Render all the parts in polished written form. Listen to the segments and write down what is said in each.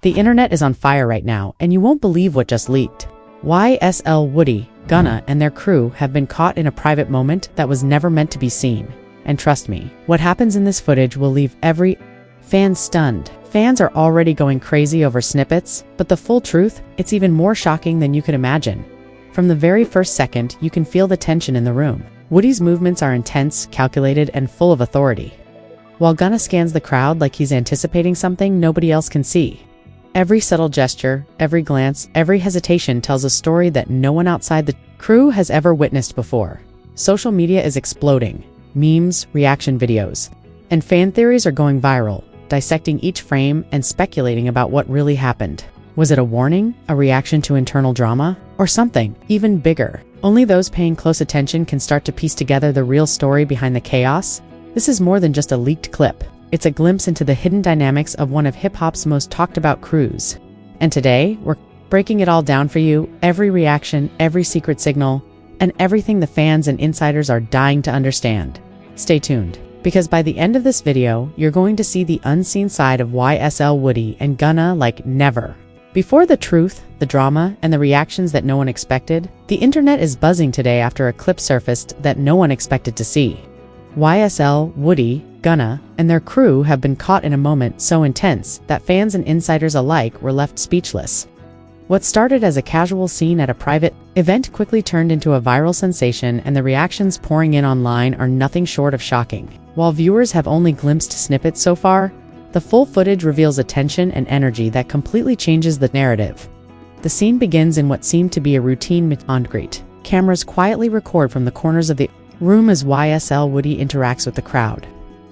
The internet is on fire right now, and you won't believe what just leaked. YSL Woody, Gunna, and their crew have been caught in a private moment that was never meant to be seen. And trust me, what happens in this footage will leave every fan stunned. Fans are already going crazy over snippets, but the full truth, it's even more shocking than you could imagine. From the very first second, you can feel the tension in the room. Woody's movements are intense, calculated, and full of authority, while Gunna scans the crowd like he's anticipating something nobody else can see. Every subtle gesture, every glance, every hesitation tells a story that no one outside the crew has ever witnessed before. Social media is exploding. Memes, reaction videos, and fan theories are going viral, dissecting each frame and speculating about what really happened. Was it a warning, a reaction to internal drama, or something even bigger? Only those paying close attention can start to piece together the real story behind the chaos. This is more than just a leaked clip. It's a glimpse into the hidden dynamics of one of hip-hop's most talked about crews. And today, we're breaking it all down for you, every reaction, every secret signal, and everything the fans and insiders are dying to understand. Stay tuned, because by the end of this video, you're going to see the unseen side of YSL Woody and Gunna like never before. The truth, the drama, and the reactions that no one expected. The internet is buzzing today after a clip surfaced that no one expected to see. YSL, Woody, Gunna, and their crew have been caught in a moment so intense that fans and insiders alike were left speechless. What started as a casual scene at a private event quickly turned into a viral sensation, and the reactions pouring in online are nothing short of shocking. While viewers have only glimpsed snippets so far, the full footage reveals a tension and energy that completely changes the narrative. The scene begins in what seemed to be a routine meet and greet. Cameras quietly record from the corners of the room as YSL Woody interacts with the crowd.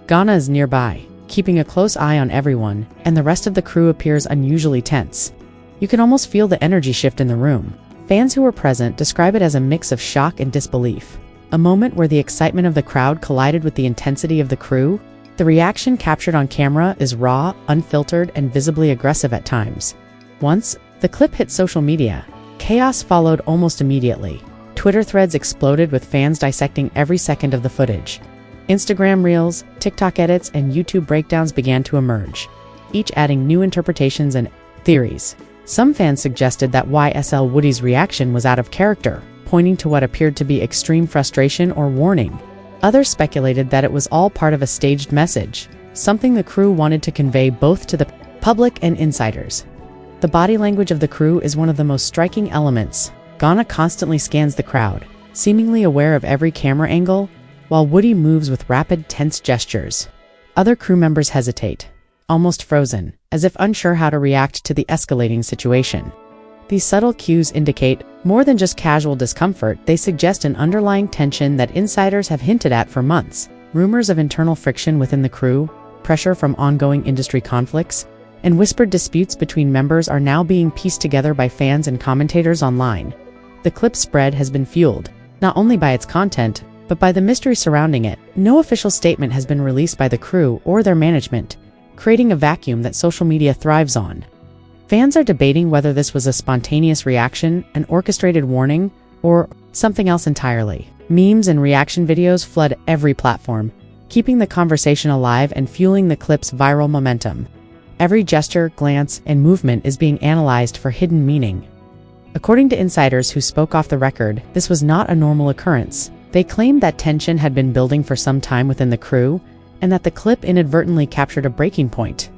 Gunna is nearby, keeping a close eye on everyone, and the rest of the crew appears unusually tense. You can almost feel the energy shift in the room. Fans who were present describe it as a mix of shock and disbelief. A moment where the excitement of the crowd collided with the intensity of the crew. The reaction captured on camera is raw, unfiltered, and visibly aggressive at times. Once the clip hit social media, chaos followed almost immediately. Twitter threads exploded with fans dissecting every second of the footage. Instagram reels, TikTok edits, and YouTube breakdowns began to emerge, each adding new interpretations and theories. Some fans suggested that YSL Woody's reaction was out of character, pointing to what appeared to be extreme frustration or warning. Others speculated that it was all part of a staged message, something the crew wanted to convey both to the public and insiders. The body language of the crew is one of the most striking elements. Gunna constantly scans the crowd, seemingly aware of every camera angle, while Woody moves with rapid, tense gestures. Other crew members hesitate, almost frozen, as if unsure how to react to the escalating situation. These subtle cues indicate more than just casual discomfort. They suggest an underlying tension that insiders have hinted at for months. Rumors of internal friction within the crew, pressure from ongoing industry conflicts, and whispered disputes between members are now being pieced together by fans and commentators online. The clip's spread has been fueled, not only by its content, but by the mystery surrounding it. No official statement has been released by the crew or their management, creating a vacuum that social media thrives on. Fans are debating whether this was a spontaneous reaction, an orchestrated warning, or something else entirely. Memes and reaction videos flood every platform, keeping the conversation alive and fueling the clip's viral momentum. Every gesture, glance, and movement is being analyzed for hidden meaning. According to insiders who spoke off the record, this was not a normal occurrence. They claimed that tension had been building for some time within the crew, and that the clip inadvertently captured a breaking point.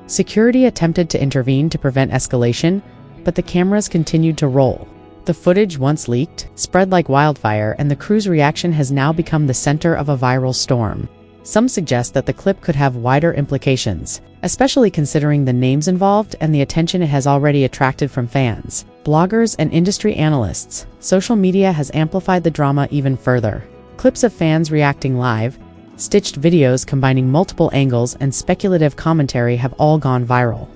Security attempted to intervene to prevent escalation, but the cameras continued to roll. The footage, once leaked, spread like wildfire, and the crew's reaction has now become the center of a viral storm. Some suggest that the clip could have wider implications, especially considering the names involved and the attention it has already attracted from fans, bloggers, and industry analysts. Social media has amplified the drama even further. Clips of fans reacting live, stitched videos combining multiple angles, and speculative commentary have all gone viral.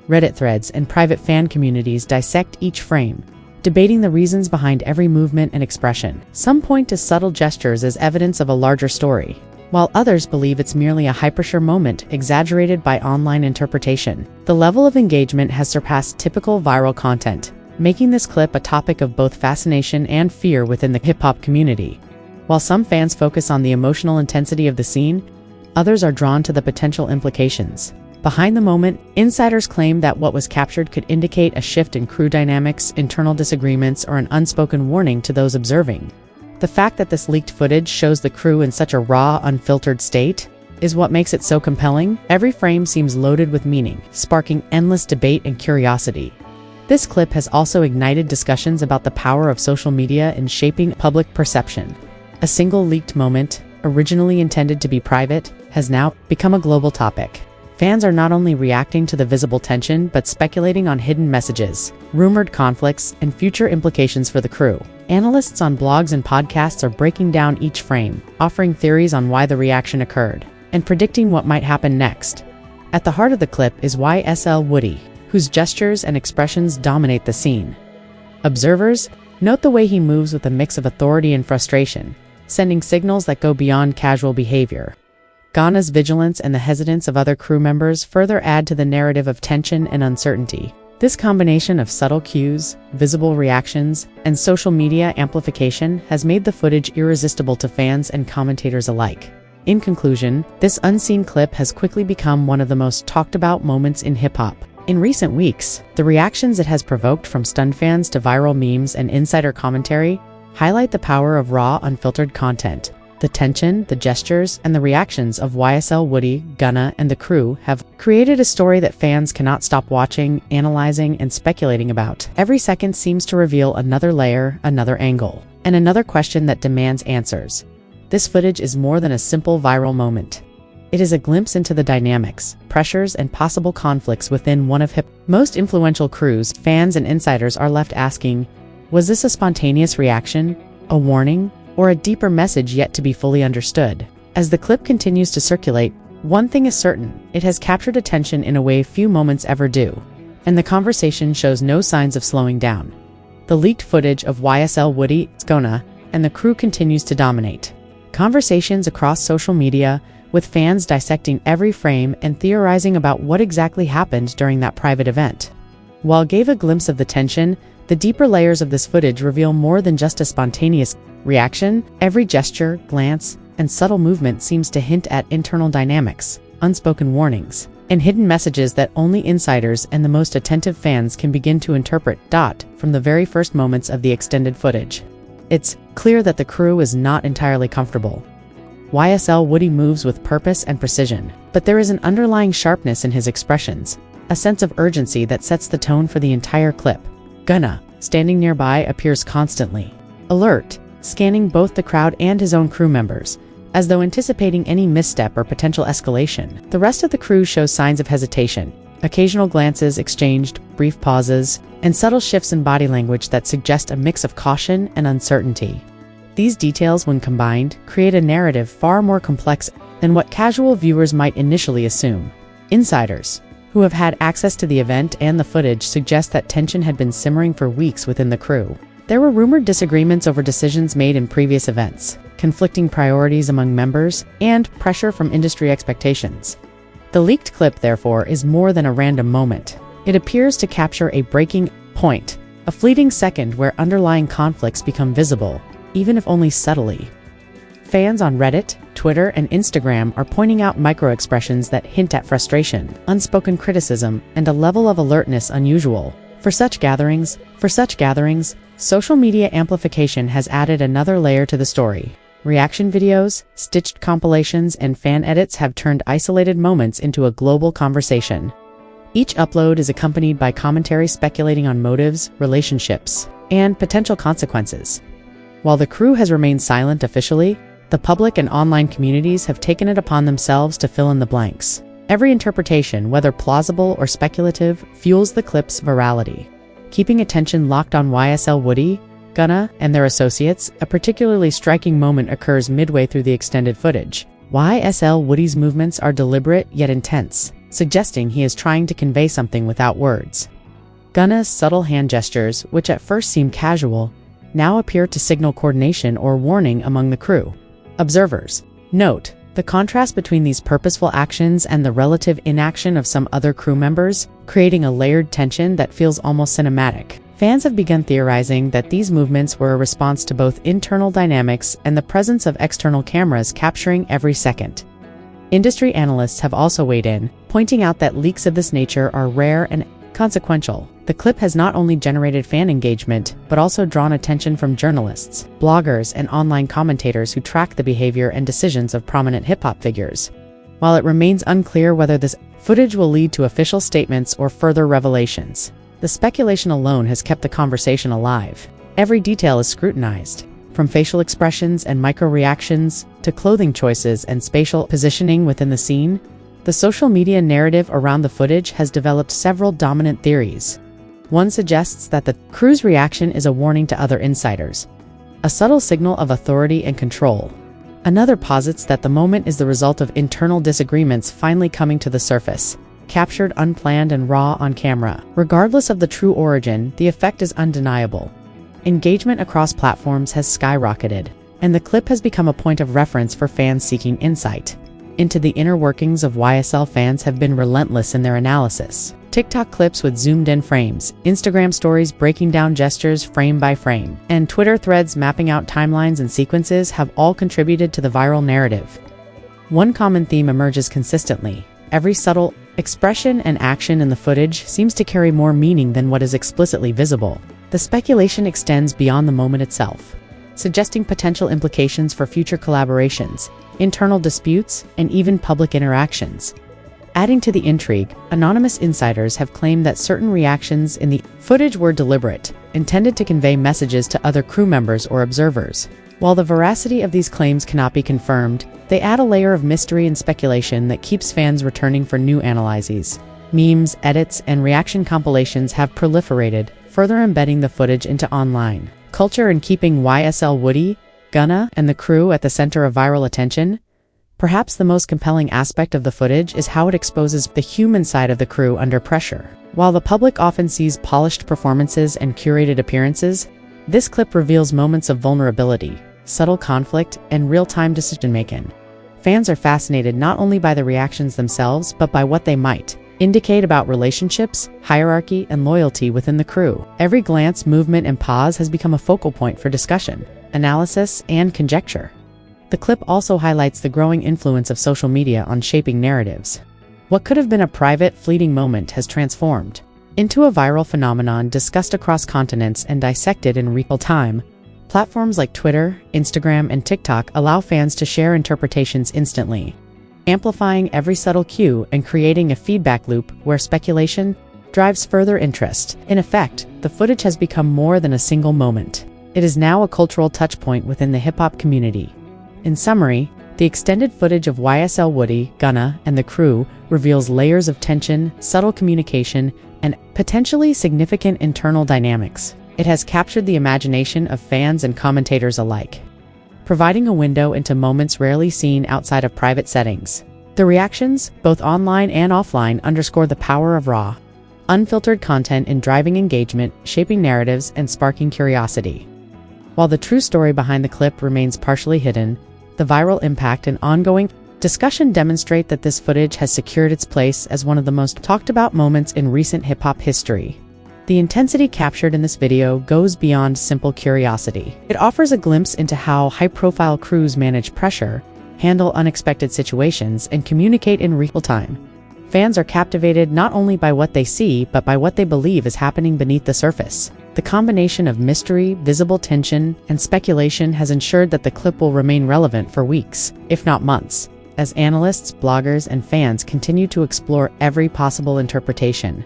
Reddit threads and private fan communities dissect each frame, debating the reasons behind every movement and expression. Some point to subtle gestures as evidence of a larger story, while others believe it's merely a hypersure moment exaggerated by online interpretation. The level of engagement has surpassed typical viral content, making this clip a topic of both fascination and fear within the hip-hop community. While some fans focus on the emotional intensity of the scene, others are drawn to the potential implications. Behind the moment, insiders claim that what was captured could indicate a shift in crew dynamics, internal disagreements, or an unspoken warning to those observing. The fact that this leaked footage shows the crew in such a raw, unfiltered state is what makes it so compelling. Every frame seems loaded with meaning, sparking endless debate and curiosity. This clip has also ignited discussions about the power of social media in shaping public perception. A single leaked moment, originally intended to be private, has now become a global topic. Fans are not only reacting to the visible tension, but speculating on hidden messages, rumored conflicts, and future implications for the crew. Analysts on blogs and podcasts are breaking down each frame, offering theories on why the reaction occurred, and predicting what might happen next. At the heart of the clip is YSL Woody, whose gestures and expressions dominate the scene. Observers note the way he moves with a mix of authority and frustration, sending signals that go beyond casual behavior. Gunna's vigilance and the hesitance of other crew members further add to the narrative of tension and uncertainty. This combination of subtle cues, visible reactions, and social media amplification has made the footage irresistible to fans and commentators alike. In conclusion, this unseen clip has quickly become one of the most talked about moments in hip-hop. In recent weeks, the reactions it has provoked from stunned fans to viral memes and insider commentary highlight the power of raw, unfiltered content. The tension, the gestures, and the reactions of YSL Woody, Gunna, and the crew have created a story that fans cannot stop watching, analyzing, and speculating about. Every second seems to reveal another layer, another angle, and another question that demands answers. This footage is more than a simple viral moment. It is a glimpse into the dynamics, pressures, and possible conflicts within one of hip's most influential crews. Fans and insiders are left asking, was this a spontaneous reaction, a warning, or a deeper message yet to be fully understood? As the clip continues to circulate, one thing is certain: it has captured attention in a way few moments ever do, and the conversation shows no signs of slowing down. The leaked footage of YSL Woody, Gunna, and the crew continues to dominate conversations across social media, with fans dissecting every frame and theorizing about what exactly happened during that private event. While it gave a glimpse of the tension, the deeper layers of this footage reveal more than just a spontaneous reaction. Every gesture, glance, and subtle movement seems to hint at internal dynamics, unspoken warnings, and hidden messages that only insiders and the most attentive fans can begin to interpret. From the very first moments of the extended footage, it's clear that the crew is not entirely comfortable. YSL Woody moves with purpose and precision, but there is an underlying sharpness in his expressions, a sense of urgency that sets the tone for the entire clip. Gunna, standing nearby, appears constantly alert, scanning both the crowd and his own crew members, as though anticipating any misstep or potential escalation. The rest of the crew shows signs of hesitation, occasional glances exchanged, brief pauses, and subtle shifts in body language that suggest a mix of caution and uncertainty. These details, when combined, create a narrative far more complex than what casual viewers might initially assume. Insiders, who have had access to the event and the footage, suggest that tension had been simmering for weeks within the crew. There were rumored disagreements over decisions made in previous events, conflicting priorities among members, and pressure from industry expectations. The leaked clip, therefore, is more than a random moment. It appears to capture a breaking point, a fleeting second where underlying conflicts become visible, even if only subtly. Fans on Reddit, Twitter, and Instagram are pointing out micro-expressions that hint at frustration, unspoken criticism, and a level of alertness unusual. For such gatherings, social media amplification has added another layer to the story. Reaction videos, stitched compilations, and fan edits have turned isolated moments into a global conversation. Each upload is accompanied by commentary speculating on motives, relationships, and potential consequences. While the crew has remained silent officially, the public and online communities have taken it upon themselves to fill in the blanks. Every interpretation, whether plausible or speculative, fuels the clip's virality. Keeping attention locked on YSL Woody, Gunna, and their associates, a particularly striking moment occurs midway through the extended footage. YSL Woody's movements are deliberate yet intense, suggesting he is trying to convey something without words. Gunna's subtle hand gestures, which at first seem casual, now appear to signal coordination or warning among the crew. Observers note the contrast between these purposeful actions and the relative inaction of some other crew members, creating a layered tension that feels almost cinematic. Fans have begun theorizing that these movements were a response to both internal dynamics and the presence of external cameras capturing every second. Industry analysts have also weighed in, pointing out that leaks of this nature are rare and consequential. The clip has not only generated fan engagement, but also drawn attention from journalists, bloggers, and online commentators who track the behavior and decisions of prominent hip-hop figures. While it remains unclear whether this footage will lead to official statements or further revelations, the speculation alone has kept the conversation alive. Every detail is scrutinized, from facial expressions and micro-reactions to clothing choices and spatial positioning within the scene. The social media narrative around the footage has developed several dominant theories. One suggests that the crew's reaction is a warning to other insiders, a subtle signal of authority and control. Another posits that the moment is the result of internal disagreements finally coming to the surface, captured unplanned and raw on camera. Regardless of the true origin, the effect is undeniable. Engagement across platforms has skyrocketed, and the clip has become a point of reference for fans seeking insight into the inner workings of YSL. Fans have been relentless in their analysis. TikTok clips with zoomed-in frames, Instagram stories breaking down gestures frame by frame, and Twitter threads mapping out timelines and sequences have all contributed to the viral narrative. One common theme emerges consistently. Every subtle expression and action in the footage seems to carry more meaning than what is explicitly visible. The speculation extends beyond the moment itself, suggesting potential implications for future collaborations, internal disputes, and even public interactions. Adding to the intrigue, anonymous insiders have claimed that certain reactions in the footage were deliberate, intended to convey messages to other crew members or observers. While the veracity of these claims cannot be confirmed, they add a layer of mystery and speculation that keeps fans returning for new analyses. Memes, edits, and reaction compilations have proliferated, further embedding the footage into online culture and keeping YSL Woody, Gunna, and the crew at the center of viral attention. Perhaps the most compelling aspect of the footage is how it exposes the human side of the crew under pressure. While the public often sees polished performances and curated appearances, this clip reveals moments of vulnerability, subtle conflict, and real-time decision-making. Fans are fascinated not only by the reactions themselves, but by what they might indicate about relationships, hierarchy, and loyalty within the crew. Every glance, movement, and pause has become a focal point for discussion, analysis, and conjecture. The clip also highlights the growing influence of social media on shaping narratives. What could have been a private, fleeting moment has transformed into a viral phenomenon discussed across continents and dissected in real time. Platforms like Twitter, Instagram, and TikTok allow fans to share interpretations instantly, amplifying every subtle cue and creating a feedback loop where speculation drives further interest. In effect, the footage has become more than a single moment. It is now a cultural touchpoint within the hip-hop community. In summary, the extended footage of YSL Woody, Gunna, and the crew reveals layers of tension, subtle communication, and potentially significant internal dynamics. It has captured the imagination of fans and commentators alike, providing a window into moments rarely seen outside of private settings. The reactions, both online and offline, underscore the power of raw, unfiltered content in driving engagement, shaping narratives, and sparking curiosity. While the true story behind the clip remains partially hidden, the viral impact and ongoing discussion demonstrate that this footage has secured its place as one of the most talked about moments in recent hip-hop history. The intensity captured in this video goes beyond simple curiosity. It offers a glimpse into how high-profile crews manage pressure, handle unexpected situations, and communicate in real time. Fans are captivated not only by what they see, but by what they believe is happening beneath the surface. The combination of mystery, visible tension, and speculation has ensured that the clip will remain relevant for weeks, if not months, as analysts, bloggers, and fans continue to explore every possible interpretation.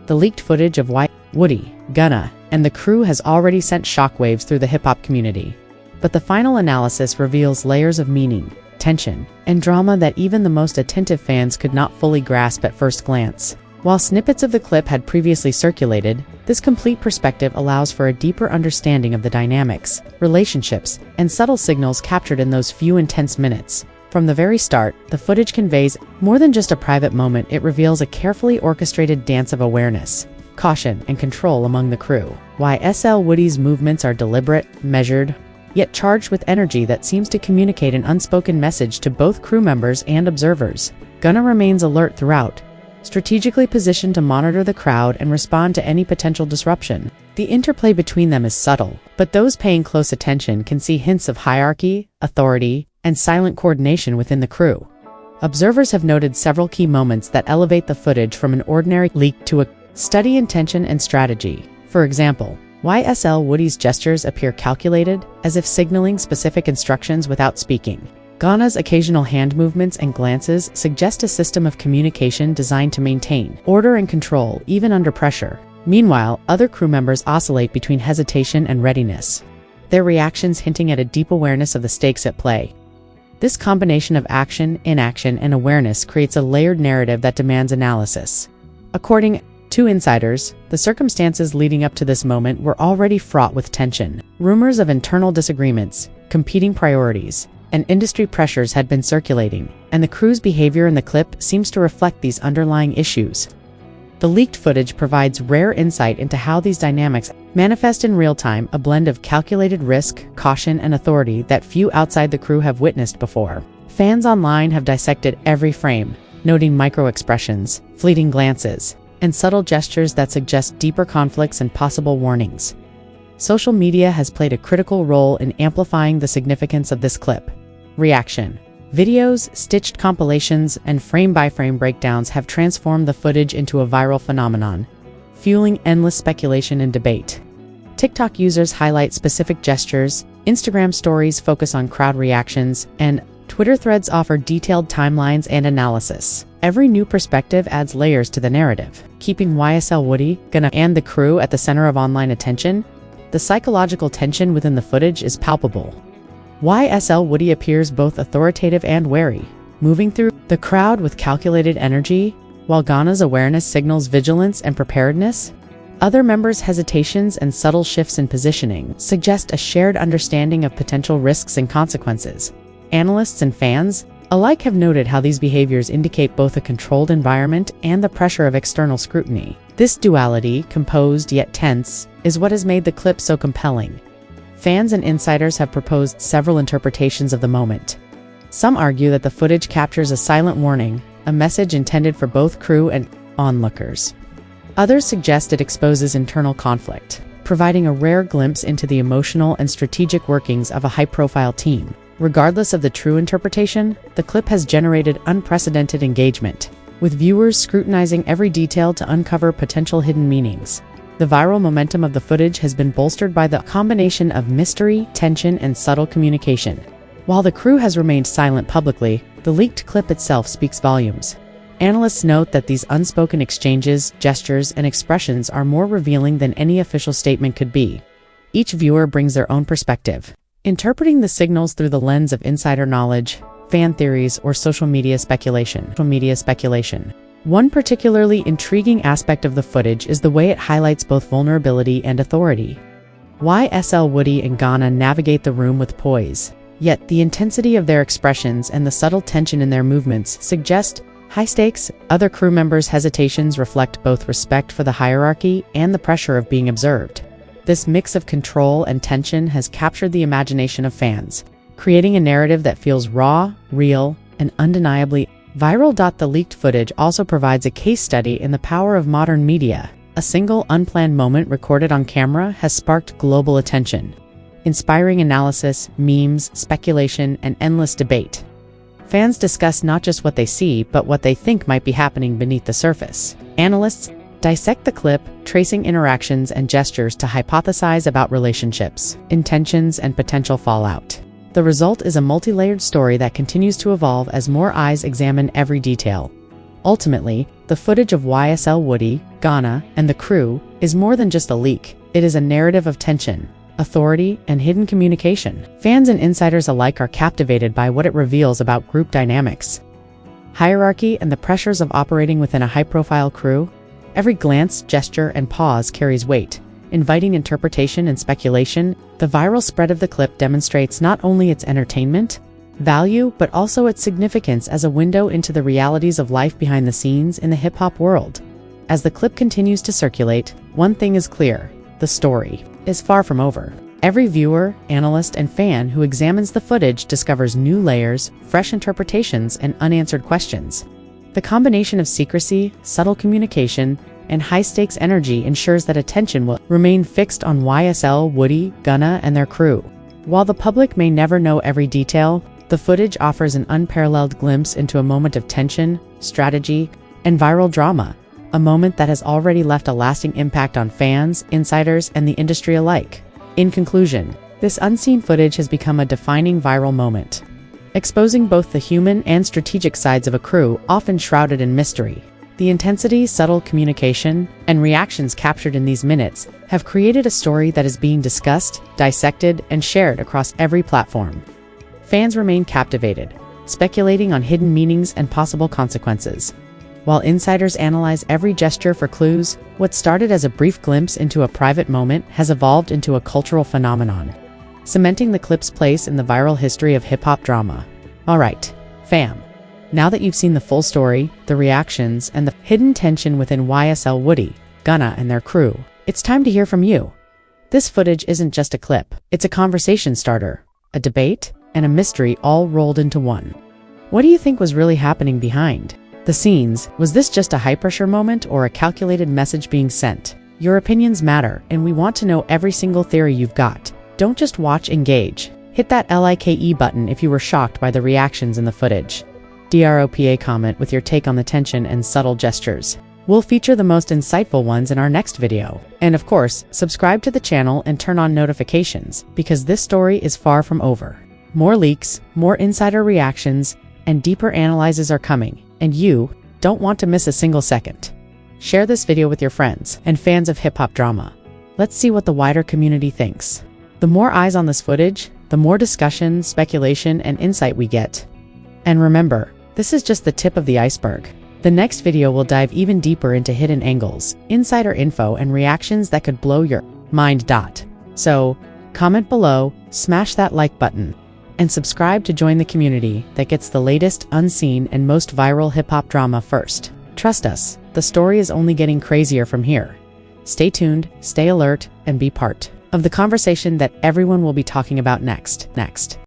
The leaked footage of Woody, Gunna, and the crew has already sent shockwaves through the hip-hop community. But the final analysis reveals layers of meaning, tension, and drama that even the most attentive fans could not fully grasp at first glance. While snippets of the clip had previously circulated, this complete perspective allows for a deeper understanding of the dynamics, relationships, and subtle signals captured in those few intense minutes. From the very start, the footage conveys more than just a private moment. It reveals a carefully orchestrated dance of awareness, caution, and control among the crew. YSL Woody's movements are deliberate, measured, yet charged with energy that seems to communicate an unspoken message to both crew members and observers. Gunna remains alert throughout, strategically positioned to monitor the crowd and respond to any potential disruption. The interplay between them is subtle, but those paying close attention can see hints of hierarchy, authority, and silent coordination within the crew. Observers have noted several key moments that elevate the footage from an ordinary leak to a study in tension and strategy. For example, YSL Woody's gestures appear calculated, as if signaling specific instructions without speaking. Gunna's occasional hand movements and glances suggest a system of communication designed to maintain order and control even under pressure. Meanwhile, other crew members oscillate between hesitation and readiness, their reactions hinting at a deep awareness of the stakes at play. This combination of action, inaction, and awareness creates a layered narrative that demands analysis. According to insiders, the circumstances leading up to this moment were already fraught with tension. Rumors of internal disagreements, competing priorities, and industry pressures had been circulating, and the crew's behavior in the clip seems to reflect these underlying issues. The leaked footage provides rare insight into how these dynamics manifest in real time, a blend of calculated risk, caution, and authority that few outside the crew have witnessed before. Fans online have dissected every frame, noting micro-expressions, fleeting glances, and subtle gestures that suggest deeper conflicts and possible warnings. Social media has played a critical role in amplifying the significance of this clip. Reaction. Videos, stitched compilations, and frame-by-frame breakdowns have transformed the footage into a viral phenomenon, fueling endless speculation and debate. TikTok users highlight specific gestures, Instagram stories focus on crowd reactions, and Twitter threads offer detailed timelines and analysis. Every new perspective adds layers to the narrative, keeping YSL Woody, Gunna, and the crew at the center of online attention. The psychological tension within the footage is palpable. YSL Woody appears both authoritative and wary, moving through the crowd with calculated energy, while Gunna's awareness signals vigilance and preparedness. Other members' hesitations and subtle shifts in positioning suggest a shared understanding of potential risks and consequences. Analysts and fans alike have noted how these behaviors indicate both a controlled environment and the pressure of external scrutiny. This duality, composed yet tense, is what has made the clip so compelling. Fans and insiders have proposed several interpretations of the moment. Some argue that the footage captures a silent warning, a message intended for both crew and onlookers. Others suggest it exposes internal conflict, providing a rare glimpse into the emotional and strategic workings of a high-profile team. Regardless of the true interpretation, the clip has generated unprecedented engagement, with viewers scrutinizing every detail to uncover potential hidden meanings. The viral momentum of the footage has been bolstered by the combination of mystery, tension, and subtle communication. While the crew has remained silent publicly, the leaked clip itself speaks volumes. Analysts note that these unspoken exchanges, gestures, and expressions are more revealing than any official statement could be. Each viewer brings their own perspective, interpreting the signals through the lens of insider knowledge, fan theories, or social media speculation. One particularly intriguing aspect of the footage is the way it highlights both vulnerability and authority. YSL Woody and Gunna navigate the room with poise, yet the intensity of their expressions and the subtle tension in their movements suggest high stakes. Other crew members' hesitations reflect both respect for the hierarchy and the pressure of being observed. This mix of control and tension has captured the imagination of fans, creating a narrative that feels raw, real, and undeniably viral. The leaked footage also provides a case study in the power of modern media. A single unplanned moment recorded on camera has sparked global attention, inspiring analysis, memes, speculation, and endless debate. Fans discuss not just what they see, but what they think might be happening beneath the surface. Analysts dissect the clip, tracing interactions and gestures to hypothesize about relationships, intentions, and potential fallout. The result is a multi-layered story that continues to evolve as more eyes examine every detail. Ultimately, the footage of YSL Woody, Gunna, and the crew is more than just a leak. It is a narrative of tension, authority, and hidden communication. Fans and insiders alike are captivated by what it reveals about group dynamics, hierarchy, and the pressures of operating within a high-profile crew. Every glance, gesture, and pause carries weight, inviting interpretation and speculation. The viral spread of the clip demonstrates not only its entertainment value, but also its significance as a window into the realities of life behind the scenes in the hip-hop world. As the clip continues to circulate, one thing is clear: the story is far from over. Every viewer, analyst, and fan who examines the footage discovers new layers, fresh interpretations, and unanswered questions. The combination of secrecy, subtle communication, and high-stakes energy ensures that attention will remain fixed on YSL, Woody, Gunna, and their crew. While the public may never know every detail, The footage offers an unparalleled glimpse into a moment of tension, strategy, and viral drama, a moment that has already left a lasting impact on fans, insiders, and the industry alike. In conclusion, this unseen footage has become a defining viral moment, exposing both the human and strategic sides of a crew often shrouded in mystery. The intensity, subtle communication, and reactions captured in these minutes have created a story that is being discussed, dissected, and shared across every platform. Fans remain captivated, speculating on hidden meanings and possible consequences, while insiders analyze every gesture for clues. What started as a brief glimpse into a private moment has evolved into a cultural phenomenon, cementing the clip's place in the viral history of hip-hop drama. Alright, fam. Now that you've seen the full story, the reactions, and the hidden tension within YSL Woody, Gunna, and their crew, it's time to hear from you. This footage isn't just a clip, it's a conversation starter, a debate, and a mystery all rolled into one. What do you think was really happening behind the scenes? Was this just a high-pressure moment or a calculated message being sent? Your opinions matter, and we want to know every single theory you've got. Don't just watch, engage. Hit that like button if you were shocked by the reactions in the footage. DROPA comment with your take on the tension and subtle gestures. We'll feature the most insightful ones in our next video. And of course, subscribe to the channel and turn on notifications, because this story is far from over. More leaks, more insider reactions, and deeper analyses are coming, and you don't want to miss a single second. Share this video with your friends and fans of hip-hop drama. Let's see what the wider community thinks. The more eyes on this footage, the more discussion, speculation, and insight we get. And remember, this is just the tip of the iceberg. The next video will dive even deeper into hidden angles, insider info, and reactions that could blow your mind. So, comment below, smash that like button, and subscribe to join the community that gets the latest, unseen, and most viral hip-hop drama first. Trust us, the story is only getting crazier from here. Stay tuned, stay alert, and be part of the conversation that everyone will be talking about next.